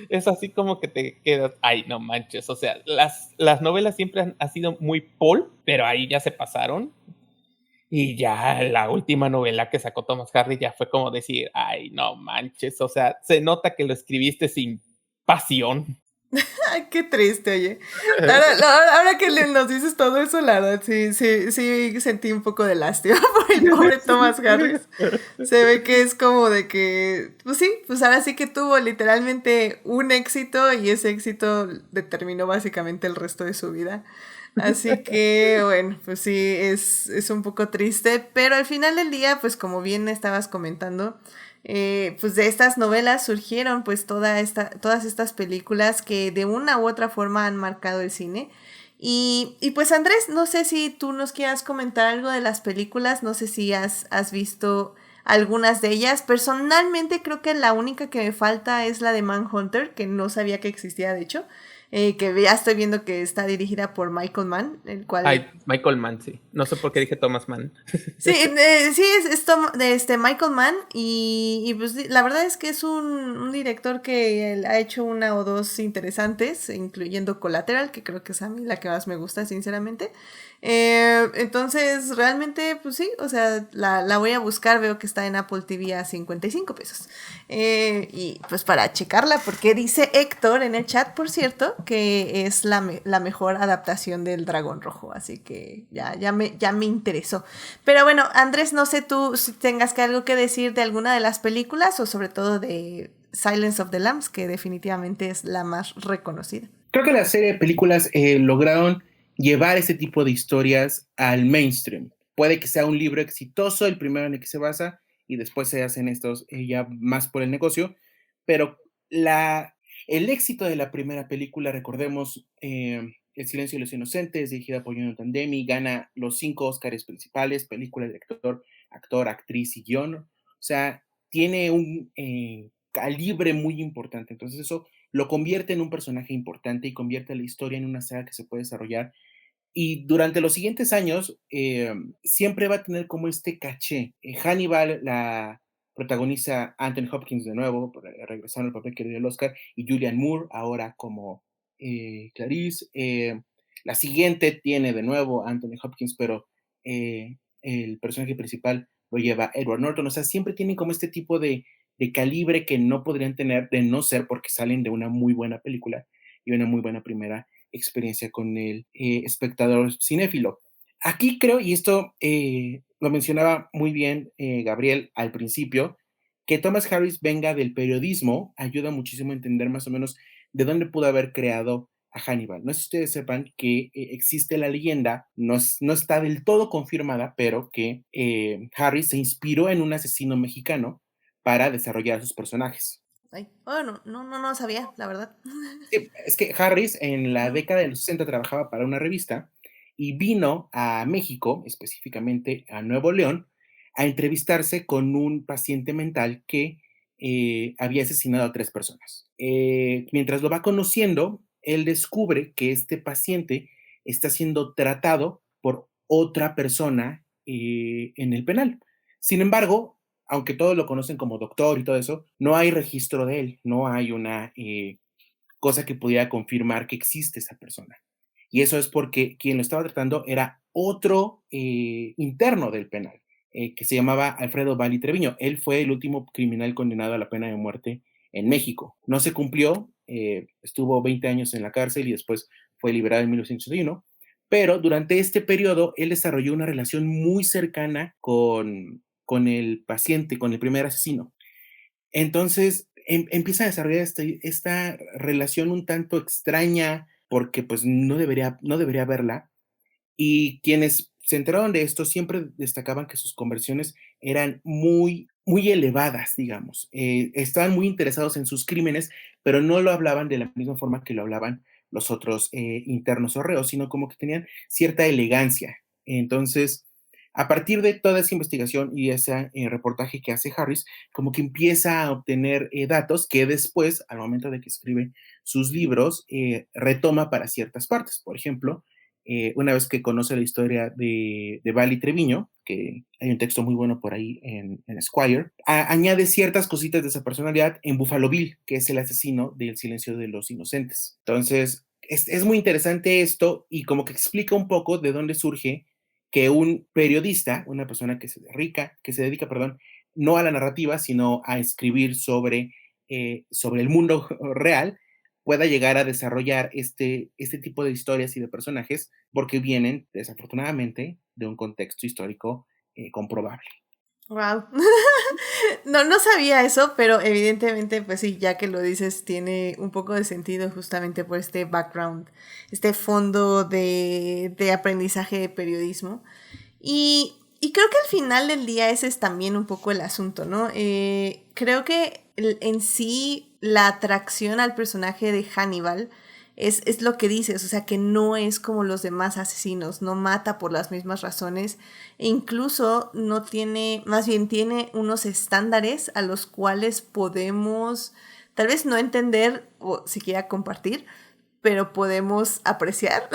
es así como que te quedas, ay, no manches, o sea, las novelas siempre han sido muy pulp, pero ahí ya se pasaron. Y ya la última novela que sacó Thomas Hardy ya fue como decir, ay, no manches, o sea, se nota que lo escribiste sin pasión. Ay, qué triste, oye. Ahora que nos dices todo eso, la verdad, sí sentí un poco de lástima por el pobre Thomas Harris. Se ve que es como de que, pues sí, pues ahora sí que tuvo literalmente un éxito y ese éxito determinó básicamente el resto de su vida. Así que, bueno, pues sí, es un poco triste, pero al final del día, pues como bien estabas comentando, pues de estas novelas surgieron pues todas estas películas que de una u otra forma han marcado el cine. Y pues Andrés, no sé si tú nos quieras comentar algo de las películas, no sé si has visto algunas de ellas. Personalmente creo que la única que me falta es la de Manhunter, que no sabía que existía de hecho. Que ya estoy viendo que está dirigida por Michael Mann, el cual... Ay, Michael Mann, sí. No sé por qué dije Thomas Mann. Sí, es Michael Mann y pues la verdad es que es un director que ha hecho una o dos interesantes, incluyendo Collateral, que creo que es a mí la que más me gusta, sinceramente. Entonces, realmente, pues sí, o sea, la voy a buscar, veo que está en Apple TV a 55 pesos. Y pues para checarla, porque dice Héctor en el chat, por cierto, que es la mejor adaptación del Dragón Rojo, así que ya me interesó. Pero bueno, Andrés, no sé tú si tengas algo que decir de alguna de las películas o sobre todo de Silence of the Lambs, que definitivamente es la más reconocida. Creo que la serie de películas lograron llevar ese tipo de historias al mainstream. Puede que sea un libro exitoso, el primero en el que se basa, y después se hacen estos ya más por el negocio, pero el éxito de la primera película, recordemos, El silencio de los inocentes, dirigida por Jonathan Demme, gana los 5 Óscares principales, película, director, actor, actriz y guión, o sea, tiene un calibre muy importante, entonces eso lo convierte en un personaje importante y convierte la historia en una saga que se puede desarrollar. Y durante los siguientes años, siempre va a tener como este caché. Hannibal la protagoniza Anthony Hopkins de nuevo, regresando al papel que le dio el Oscar, y Julianne Moore, ahora como Clarice. La siguiente tiene de nuevo Anthony Hopkins, pero el personaje principal lo lleva Edward Norton. O sea, siempre tienen como este tipo de calibre que no podrían tener de no ser porque salen de una muy buena película y una muy buena primera experiencia con el espectador cinéfilo. Aquí creo, y esto lo mencionaba muy bien Gabriel al principio, que Thomas Harris venga del periodismo ayuda muchísimo a entender más o menos de dónde pudo haber creado a Hannibal. No sé si ustedes sepan que existe la leyenda, no está del todo confirmada, pero que Harris se inspiró en un asesino mexicano para desarrollar a sus personajes. Ay, bueno, no sabía, la verdad. Sí, es que Harris en la Ujú. década de los 60 trabajaba para una revista y vino a México, específicamente a Nuevo León, a entrevistarse con un paciente mental que había asesinado a 3 personas. Mientras lo va conociendo, él descubre que este paciente está siendo tratado por otra persona en el penal. Sin embargo, aunque todos lo conocen como doctor y todo eso, no hay registro de él, no hay una cosa que pudiera confirmar que existe esa persona. Y eso es porque quien lo estaba tratando era otro interno del penal, que se llamaba Alfredo Bali Treviño. Él fue el último criminal condenado a la pena de muerte en México. No se cumplió, estuvo 20 años en la cárcel y después fue liberado en 1981, pero durante este periodo él desarrolló una relación muy cercana con el paciente, con el primer asesino. Entonces, empieza a desarrollar esta relación un tanto extraña, porque pues no debería haberla, y quienes se enteraron de esto siempre destacaban que sus conversiones eran muy, muy elevadas, digamos. Estaban muy interesados en sus crímenes, pero no lo hablaban de la misma forma que lo hablaban los otros internos o reos, sino como que tenían cierta elegancia. Entonces, a partir de toda esa investigación y ese reportaje que hace Harris, como que empieza a obtener datos que después, al momento de que escribe sus libros, retoma para ciertas partes. Por ejemplo, una vez que conoce la historia de Bali Treviño, que hay un texto muy bueno por ahí en Esquire, añade ciertas cositas de esa personalidad en Buffalo Bill, que es el asesino del silencio de los inocentes. Entonces, es muy interesante esto y como que explica un poco de dónde surge que un periodista, una persona que se dedica, perdón, no a la narrativa, sino a escribir sobre el mundo real, pueda llegar a desarrollar este tipo de historias y de personajes porque vienen, desafortunadamente, de un contexto histórico comprobable. Wow. No sabía eso, pero evidentemente, pues sí, ya que lo dices, tiene un poco de sentido justamente por este background, este fondo de aprendizaje de periodismo. Y creo que al final del día ese es también un poco el asunto, ¿no? Creo que en sí la atracción al personaje de Hannibal es lo que dices, o sea, que no es como los demás asesinos, no mata por las mismas razones e incluso no tiene, más bien tiene unos estándares a los cuales podemos tal vez no entender o siquiera compartir, pero podemos apreciar,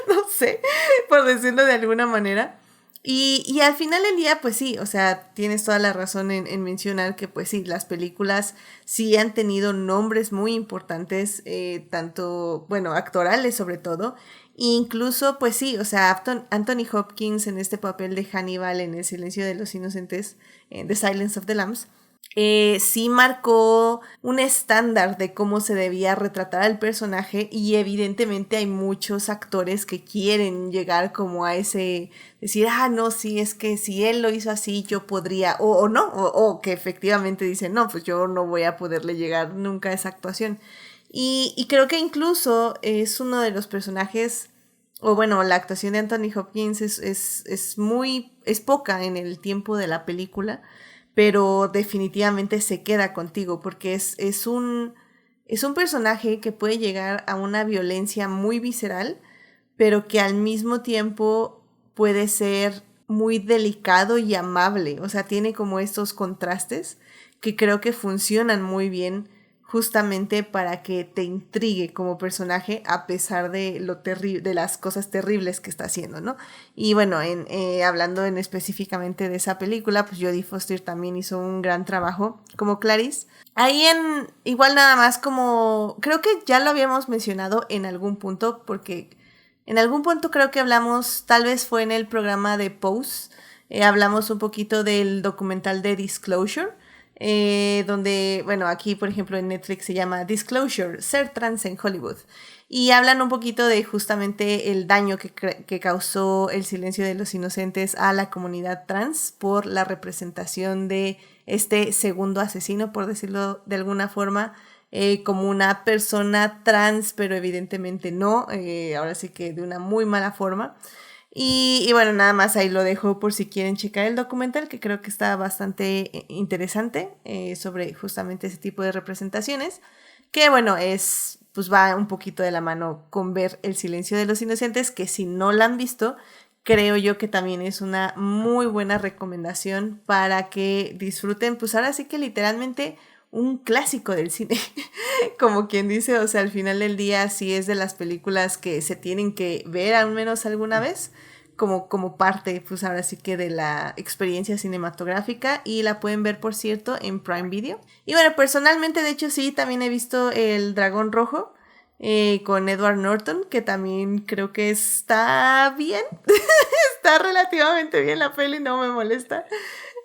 no sé, por decirlo de alguna manera. Y al final del día, pues sí, o sea, tienes toda la razón en mencionar que pues sí, las películas sí han tenido nombres muy importantes, tanto, bueno, actorales sobre todo, e incluso pues sí, o sea, Anthony Hopkins en este papel de Hannibal en El silencio de los inocentes, The Silence of the Lambs, sí marcó un estándar de cómo se debía retratar al personaje y evidentemente hay muchos actores que quieren llegar como a ese, decir, no, sí, es que si él lo hizo así yo podría, o no, o que efectivamente dicen, no, pues yo no voy a poderle llegar nunca a esa actuación. Y creo que incluso es uno de los personajes, o bueno, la actuación de Anthony Hopkins es poca en el tiempo de la película, pero definitivamente se queda contigo porque es un personaje que puede llegar a una violencia muy visceral, pero que al mismo tiempo puede ser muy delicado y amable. O sea, tiene como estos contrastes que creo que funcionan muy bien justamente para que te intrigue como personaje a pesar de de las cosas terribles que está haciendo, ¿no? Y bueno, hablando específicamente de esa película, pues Jodie Foster también hizo un gran trabajo como Clarice. Ahí igual nada más como, creo que ya lo habíamos mencionado en algún punto, porque en algún punto creo que hablamos, tal vez fue en el programa de Pose, hablamos un poquito del documental de Disclosure, donde, bueno, aquí por ejemplo en Netflix se llama Disclosure, ser trans en Hollywood. Y hablan un poquito de justamente el daño que causó el silencio de los inocentes a la comunidad trans por la representación de este segundo asesino, por decirlo de alguna forma, como una persona trans, pero evidentemente no, ahora sí que de una muy mala forma. Y bueno, nada más ahí lo dejo por si quieren checar el documental, que creo que está bastante interesante sobre justamente ese tipo de representaciones, que bueno, pues va un poquito de la mano con ver El silencio de los inocentes, que si no la han visto, creo yo que también es una muy buena recomendación para que disfruten, pues ahora sí que literalmente un clásico del cine, como quien dice, o sea, al final del día sí es de las películas que se tienen que ver al menos alguna vez, como parte, pues ahora sí que de la experiencia cinematográfica, y la pueden ver, por cierto, en Prime Video. Y bueno, personalmente, de hecho, sí, también he visto El Dragón Rojo, con Edward Norton, que también creo que está bien, está relativamente bien la peli, no me molesta.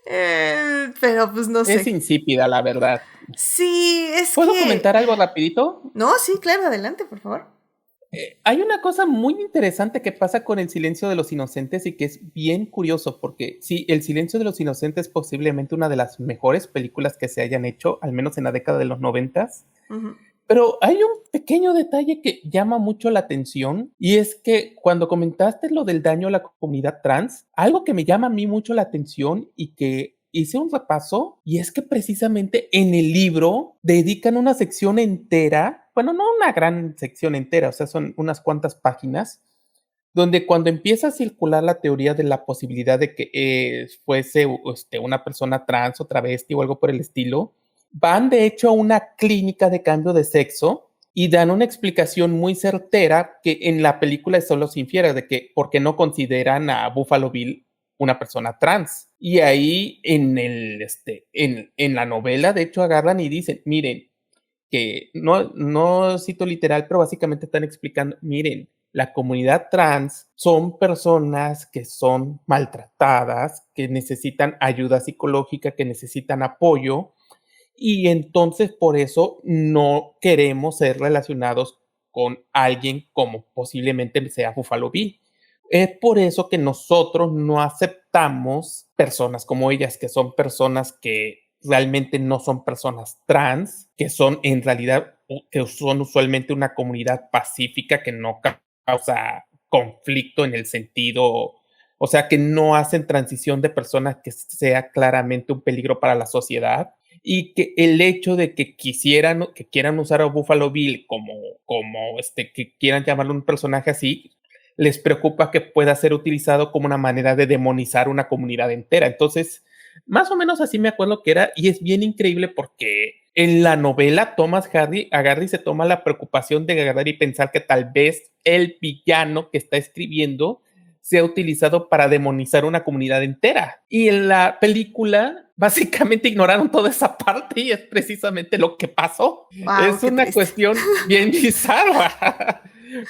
Pero pues no Es sé. insípida, la verdad. Sí, es ¿Puedo que... comentar algo rapidito? No, sí, claro, adelante, por favor. Hay una cosa muy interesante que pasa con El silencio de los inocentes y que es bien curioso porque sí, El silencio de los inocentes es posiblemente una de las mejores películas que se hayan hecho, al menos en la década de los 90s. Uh-huh. Pero hay un pequeño detalle que llama mucho la atención y es que cuando comentaste lo del daño a la comunidad trans, algo que me llama a mí mucho la atención y que hice un repaso, y es que precisamente en el libro dedican una sección entera, bueno, no una gran sección entera, o sea, son unas cuantas páginas, donde cuando empieza a circular la teoría de la posibilidad de que fuese una persona trans o travesti o algo por el estilo, van de hecho a una clínica de cambio de sexo y dan una explicación muy certera que en la película solo se infiere de que porque no consideran a Buffalo Bill una persona trans. Y ahí en la novela, de hecho, agarran y dicen, miren, que no cito literal, pero básicamente están explicando, miren, la comunidad trans son personas que son maltratadas, que necesitan ayuda psicológica, que necesitan apoyo, y entonces por eso no queremos ser relacionados con alguien como posiblemente sea Buffalo Bill. Es por eso que nosotros no aceptamos personas como ellas, que son personas que realmente no son personas trans, que son en realidad, que son usualmente una comunidad pacífica que no causa conflicto en el sentido, o sea, que no hacen transición de personas que sea claramente un peligro para la sociedad. Y que el hecho de que quieran usar a Buffalo Bill que quieran llamarlo un personaje así, les preocupa que pueda ser utilizado como una manera de demonizar una comunidad entera. Entonces, más o menos así me acuerdo que era, y es bien increíble porque en la novela Thomas Hardy agarra y se toma la preocupación de agarrar y pensar que tal vez el villano que está escribiendo sea utilizado para demonizar una comunidad entera. Y en la película básicamente ignoraron toda esa parte y es precisamente lo que pasó. Wow, es una triste. cuestión bien bizarra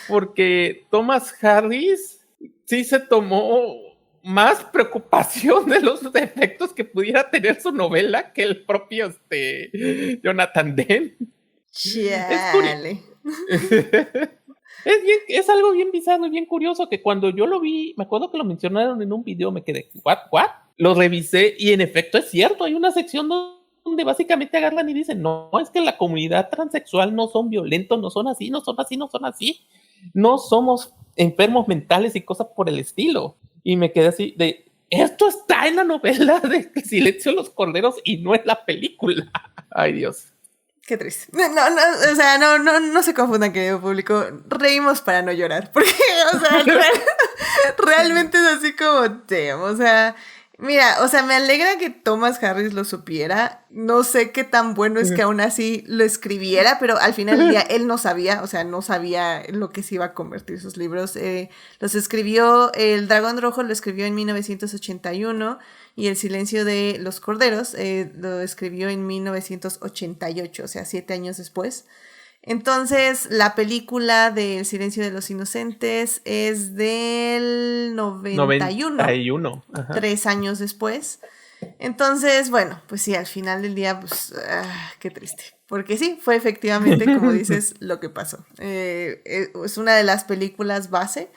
porque Thomas Harris sí se tomó más preocupación de los efectos que pudiera tener su novela que el propio Jonathan Demme. Chale. Es algo bien bizarro y bien curioso que cuando yo lo vi, me acuerdo que lo mencionaron en un video, me quedé, ¿what? Lo revisé y en efecto es cierto, hay una sección donde básicamente agarran y dicen, no, es que la comunidad transexual no son violentos, no son así, no son así, no son así, no somos enfermos mentales y cosas por el estilo. Y me quedé así de, esto está en la novela de El silencio de los corderos y no en la película. Ay, Dios. Qué triste. O sea, no se confundan, querido público. Reímos para no llorar. Porque, o sea, realmente es así como, damn, o sea, mira, o sea, me alegra que Thomas Harris lo supiera. No sé qué tan bueno es que aún así lo escribiera, pero al final del día él no sabía, o sea, no sabía lo que se iba a convertir sus libros. Los escribió, El Dragón Rojo lo escribió en 1981 y El Silencio de los Corderos lo escribió en 1988, o sea, 7 años después. Entonces, la película de El Silencio de los Inocentes es del 91, Ajá. 3 años después. Entonces, bueno, pues sí, al final del día, pues, qué triste. Porque sí, fue efectivamente, como dices, lo que pasó. Es una de las películas base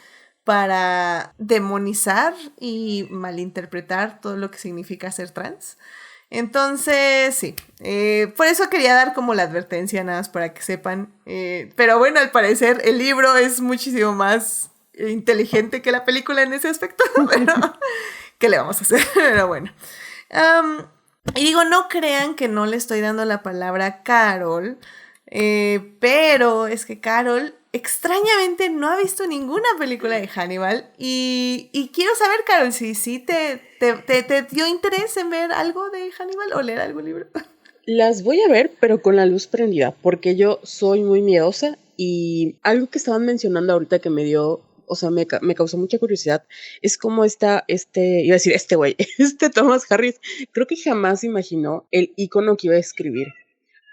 para demonizar y malinterpretar todo lo que significa ser trans. Entonces, sí, por eso quería dar como la advertencia, nada más para que sepan. Pero bueno, al parecer el libro es muchísimo más inteligente que la película en ese aspecto, pero ¿qué le vamos a hacer? Pero bueno. Y digo, no crean que no le estoy dando la palabra a Carol, pero es que Carol extrañamente no ha visto ninguna película de Hannibal y quiero saber, Carol, si te dio interés en ver algo de Hannibal o leer algún libro. Las voy a ver, pero con la luz prendida, porque yo soy muy miedosa y algo que estaban mencionando ahorita que me dio, o sea, me causó mucha curiosidad, es cómo iba a decir güey, Thomas Harris, creo que jamás imaginó el icono que iba a escribir,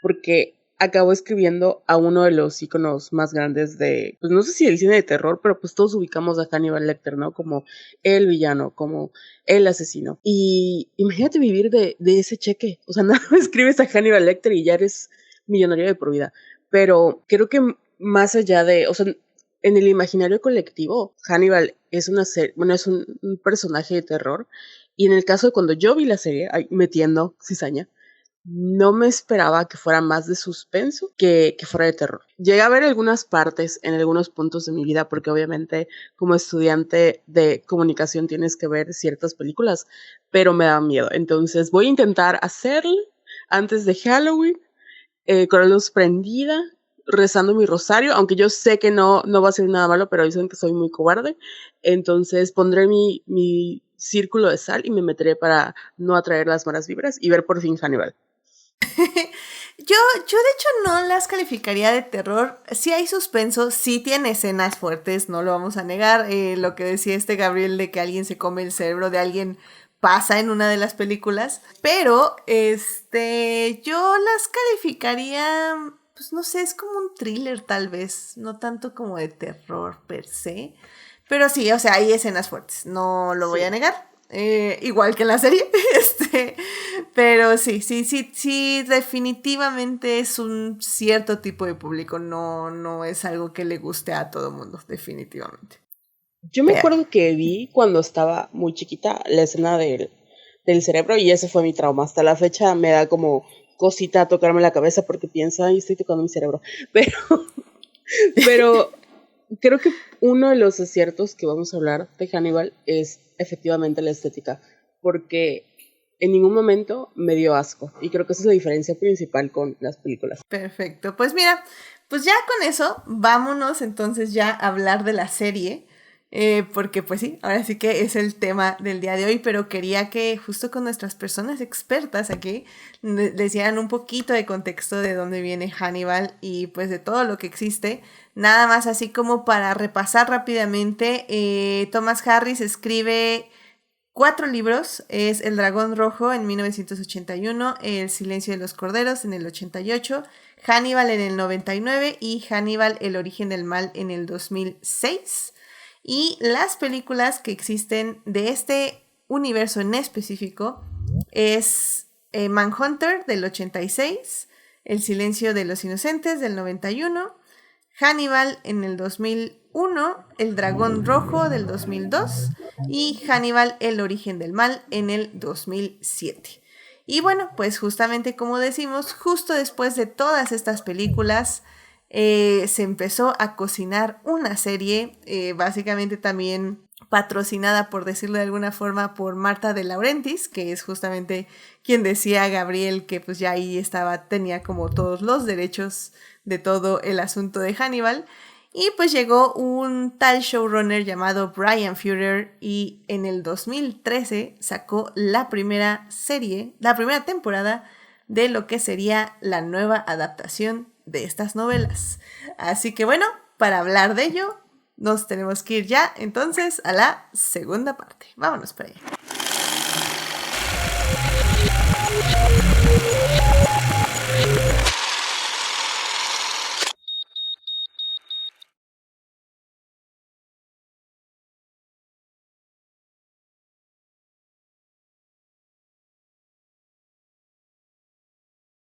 porque acabó escribiendo a uno de los íconos más grandes de, pues no sé si del cine de terror, pero pues todos ubicamos a Hannibal Lecter, ¿no? Como el villano, como el asesino. Y imagínate vivir de ese cheque. O sea, nada más escribes a Hannibal Lecter y ya eres millonario de por vida. Pero creo que más allá de, o sea, en el imaginario colectivo, Hannibal es es un personaje de terror. Y en el caso de cuando yo vi la serie, metiendo cizaña, no me esperaba que fuera más de suspenso que fuera de terror. Llegué a ver algunas partes en algunos puntos de mi vida, porque obviamente como estudiante de comunicación tienes que ver ciertas películas, pero me da miedo. Entonces voy a intentar hacerlo antes de Halloween, con la luz prendida, rezando mi rosario, aunque yo sé que no va a ser nada malo, pero dicen que soy muy cobarde. Entonces pondré mi círculo de sal y me meteré para no atraer las malas vibras y ver por fin Hannibal. Yo de hecho no las calificaría de terror. Sí hay suspenso, sí tiene escenas fuertes, no lo vamos a negar. Lo que decía Gabriel de que alguien se come el cerebro de alguien pasa en una de las películas. Pero yo las calificaría, pues no sé, es como un thriller tal vez, no tanto como de terror per se. Pero sí, o sea, hay escenas fuertes, no lo voy a negar. Igual que en la serie, pero sí, definitivamente es un cierto tipo de público, no es algo que le guste a todo mundo, definitivamente. Yo me acuerdo que vi cuando estaba muy chiquita la escena del cerebro y ese fue mi trauma. Hasta la fecha me da como cosita tocarme la cabeza porque pienso, ay, estoy tocando mi cerebro. Pero creo que uno de los aciertos que vamos a hablar de Hannibal es efectivamente la estética, porque en ningún momento me dio asco, y creo que esa es la diferencia principal con las películas. Perfecto, pues mira, pues ya con eso vámonos entonces ya a hablar de la serie, porque pues sí, ahora sí que es el tema del día de hoy, pero quería que justo con nuestras personas expertas aquí les dieran un poquito de contexto de dónde viene Hannibal y pues de todo lo que existe. Nada más así como para repasar rápidamente, Thomas Harris escribe 4 libros, es El Dragón Rojo en 1981, El Silencio de los Corderos en el 88, Hannibal en el 99 y Hannibal, El Origen del Mal en el 2006. Y las películas que existen de este universo en específico es Manhunter del 86, El Silencio de los Inocentes del 91, Hannibal en el 2001, El Dragón Rojo del 2002 y Hannibal, El Origen del Mal en el 2007. Y bueno, pues justamente como decimos, justo después de todas estas películas se empezó a cocinar una serie, básicamente también patrocinada, por decirlo de alguna forma, por Marta de Laurentiis, que es justamente quien decía a Gabriel que pues ya ahí tenía como todos los derechos de todo el asunto de Hannibal. Y pues llegó un tal showrunner llamado Brian Fuller y en el 2013 sacó la primera temporada de lo que sería la nueva adaptación de estas novelas. Así que bueno, para hablar de ello, nos tenemos que ir ya entonces a la segunda parte. Vámonos para allá.